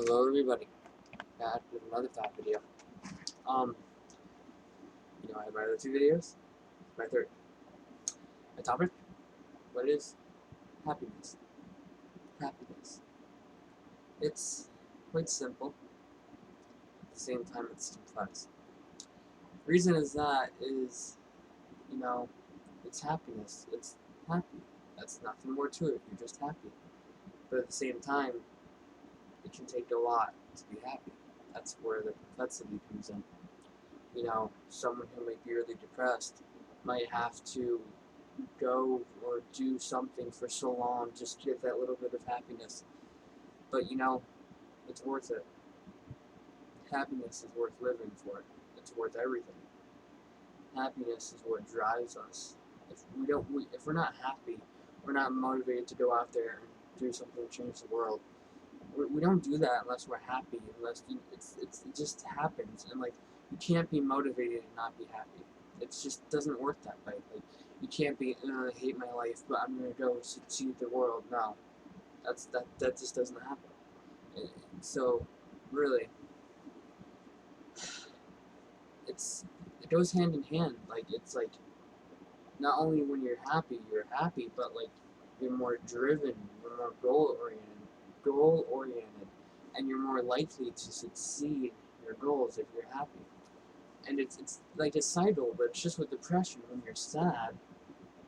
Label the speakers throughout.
Speaker 1: Hello everybody, back with another thought video. Um, I have my other two videos, my third. My topic, what is happiness? Happiness. It's quite simple, at the same time it's complex. The reason is that is, you know, it's happiness. It's happy. That's nothing more to it, you're just happy. But at the same time, it can take a lot to be happy. That's where the complexity comes in. Someone who might be really depressed might have to go or do something for so long just to get that little bit of happiness. But it's worth it. Happiness is worth living for. It's worth everything. Happiness is what drives us. If we're not happy, we're not motivated to go out there and do something to change the world. We don't do that unless we're happy. It just happens, and you can't be motivated and not be happy. It just doesn't work that way. You can't be, I hate my life, but I'm gonna go succeed the world. No, that just doesn't happen. So, really, it goes hand in hand. Not only when you're happy, but you're more driven, you're more goal oriented, and you're more likely to succeed in your goals if you're happy. And it's like a cycle, but it's just with depression. When you're sad,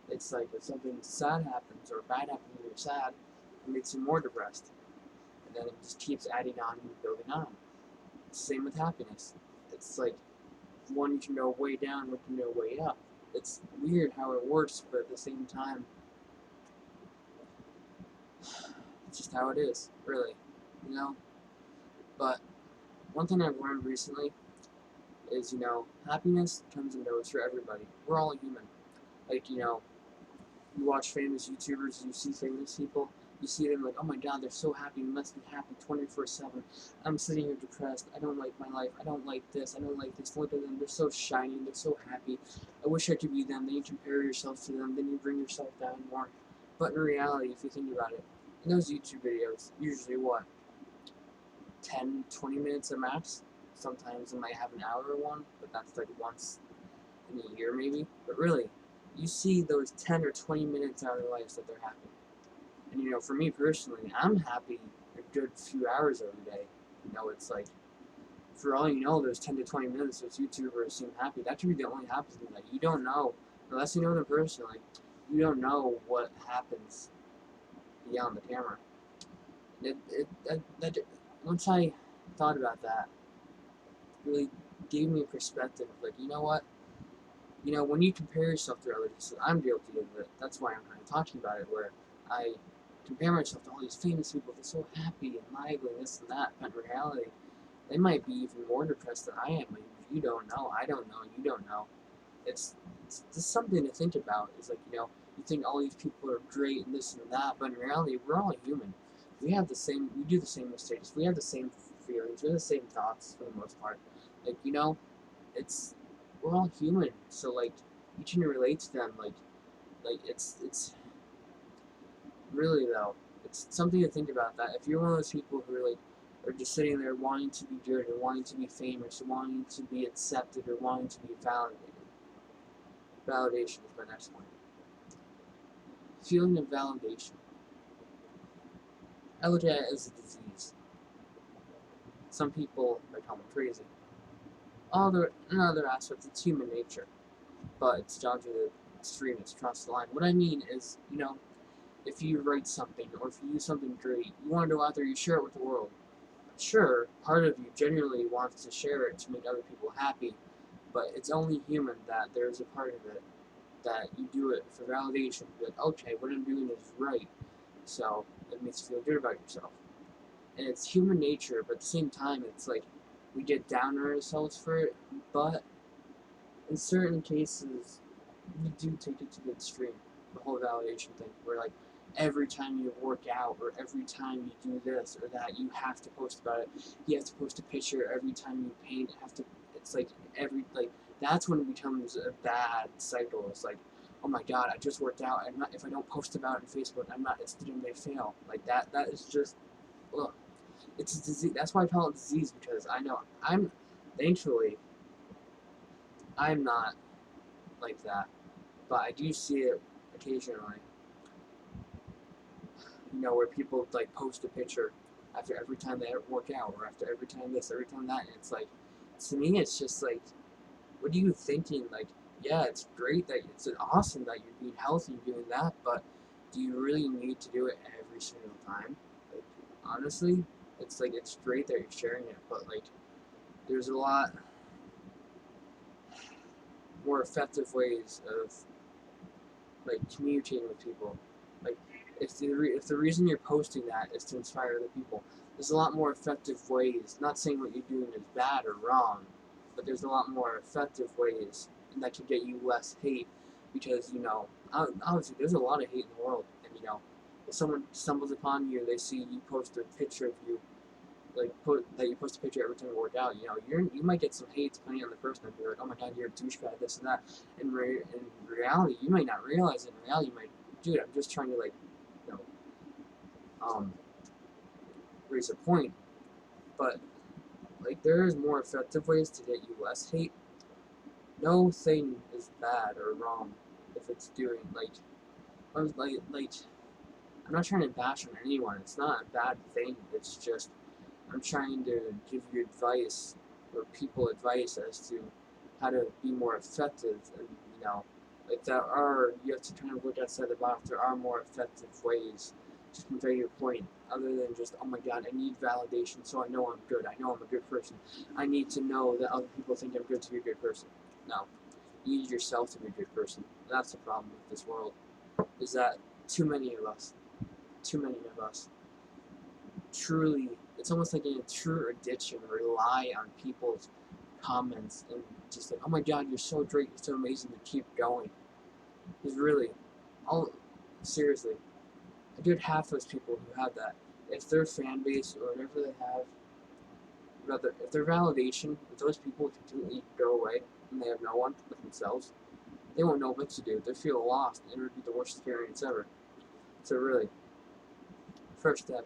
Speaker 1: it's like if something sad happens or bad happens when you're sad, it makes you more depressed. And then it just keeps adding on and building on. Same with happiness. It's like one can go way down, one can go way up. It's weird how it works, but at the same time, it's just how it is, really. You know? But one thing I've learned recently is, happiness comes and goes for everybody. We're all human. You watch famous YouTubers, you see famous people, you see them like, oh my god, they're so happy, they must be happy 24/7. I'm sitting here depressed, I don't like my life, I don't like this, I don't like this. Look at them, they're so shiny, they're so happy. I wish I could be them. Then you compare yourself to them, then you bring yourself down more. But in reality, if you think about it, in those YouTube videos, usually what? 10, 20 minutes at max? Sometimes they might have an hour one, but that's like once in a year maybe. But really, you see those 10 or 20 minutes out of their lives that they're happy. And for me personally, I'm happy a good few hours every day. It's like, for all you know, those 10 to 20 minutes those YouTubers seem happy. That could be the only happiness that you don't know, unless you know them personally. You don't know what happens beyond the camera. Once I thought about that, it really gave me a perspective. Like, you know what? When you compare yourself to others, I'm guilty of it. That's why I'm kind of talking about it, where I compare myself to all these famous people. They're so happy and lively, this and that. But in reality, they might be even more depressed than I am. You don't know. I don't know. You don't know. It's just something to think about. It's like, you think all these people are great and this and that, but in reality, we're all human. We do the same mistakes. We have the same feelings. We have the same thoughts for the most part. Like, it's we're all human, so you can relate to them. It's really though, it's something to think about. That if you're one of those people who are just sitting there wanting to be good or wanting to be famous or wanting to be accepted or wanting to be validated, validation is my next one. Feeling of validation, I look at it as a disease. Some people might call me crazy. In other aspects, it's human nature, but it's down to the extremists across the line. What I mean is, if you write something or if you do something great, you want to go out there, you share it with the world. Sure, part of you genuinely wants to share it to make other people happy, but it's only human that there's a part of it that you do it for validation. That, okay, what I'm doing is right, so it makes you feel good about yourself. And it's human nature, but at the same time, it's like we get down on ourselves for it, but in certain cases, we do take it to the extreme. The whole validation thing, where every time you work out or every time you do this or that, you have to post about it. You have to post a picture every time you paint. It's like that's when it becomes a bad cycle. It's like, oh my god, I just worked out. If I don't post about it on Facebook, it's going to fail. That is just, ugh. It's a disease. That's why I call it disease, because I know thankfully, I'm not like that, but I do see it occasionally. Where people like post a picture after every time they work out, or after every time this, every time that, and it's like, to me, it's just like, what are you thinking? Like, yeah, it's great that it's awesome that you're being healthy and doing that, but do you really need to do it every single time? Like, honestly, it's like, it's great that you're sharing it, but like, there's a lot more effective ways of like communicating with people. Like, if the reason you're posting that is to inspire other people, there's a lot more effective ways. Not saying what you're doing is bad or wrong, but there's a lot more effective ways, and that can get you less hate. Because obviously there's a lot of hate in the world, and if someone stumbles upon you, they see you post a picture of you, like that you post a picture every time you work out, you might get some hate depending on the person. And be like, oh my god, you're a douchebag, this and that. In reality, you might not realize it. In reality, you might, dude, I'm just trying to like, you know, um, raise a point. But like, there's more effective ways to get you less hate. No thing is bad or wrong if it's doing like I'm not trying to bash on anyone. It's not a bad thing. It's just I'm trying to give you advice, or people advice, as to how to be more effective. And like, you have to kind of look outside the box. There are more effective ways to convey your point, other than just, oh my god, I need validation so I know I'm good. I know I'm a good person. I need to know that other people think I'm good to be a good person. No, you need yourself to be a good person. That's the problem with this world, is that too many of us, too many of us truly, it's almost like in a true addiction, rely on people's comments, and just like, oh my god, you're so great, you're so amazing, to keep going. Because really, all seriously, a good half of those people who have that, if their fan base or whatever they have, rather, if their validation, if those people completely go away and they have no one but themselves, they won't know what to do. They feel lost, and it would be the worst experience ever. So really, first step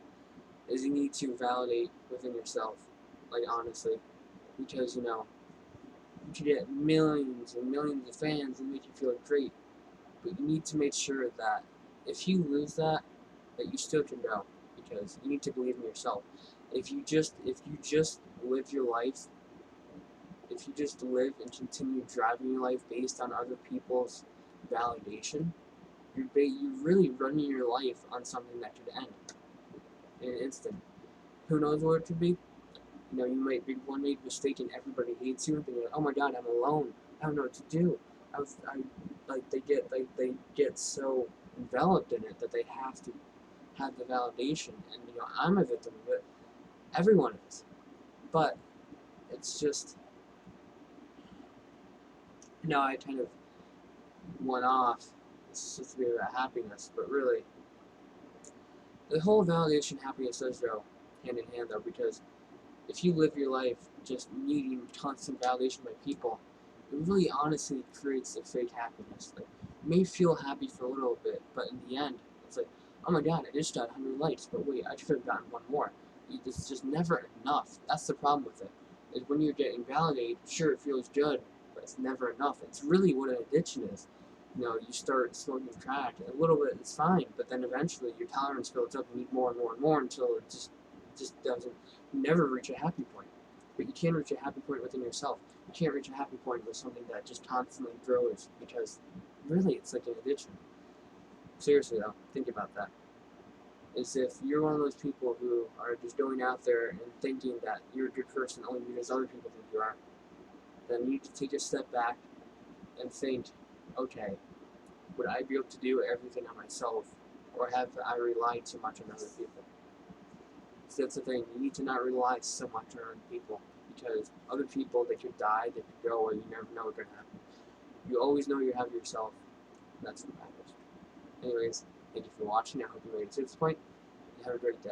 Speaker 1: is you need to validate within yourself, like, honestly, because you can get millions and millions of fans and make you feel great, but you need to make sure that if you lose that, that you still can go, because you need to believe in yourself. If you just live your life, if you just live and continue driving your life based on other people's validation, you're really running your life on something that could end in an instant. Who knows what it could be? You might be one made mistake and everybody hates you, and you're like, oh my god, I'm alone. I don't know what to do. I like they get so enveloped in it that they have to have the validation, and I'm a victim of it. Everyone is, but it's just I kind of went off. It's supposed to be about happiness, but really, the whole validation happiness does go hand in hand, though, because if you live your life just needing constant validation by people, it really honestly creates a fake happiness. Like, you may feel happy for a little bit, but in the end, it's like, oh my god, I just got 100 likes, but wait, I could have gotten one more. It's just never enough. That's the problem with it. Is when you're getting validated, sure, it feels good, but it's never enough. It's really what an addiction is. You start smoking crack, a little bit is fine, but then eventually your tolerance builds up, and you need more and more and more until it just doesn't. You never reach a happy point. But you can reach a happy point within yourself. You can't reach a happy point with something that just constantly grows, because really it's like an addiction. Seriously though, think about that. Is if you're one of those people who are just going out there and thinking that you're a good person only because other people think you are, then you need to take a step back and think, okay, would I be able to do everything on myself, or have I relied too much on other people? So that's the thing. You need to not rely so much on people, because other people, they could die, they could go, or you never know what's gonna happen. You always know you have yourself. That's what matters. Anyways, thank you for watching. I hope you made it to this point. And have a great day.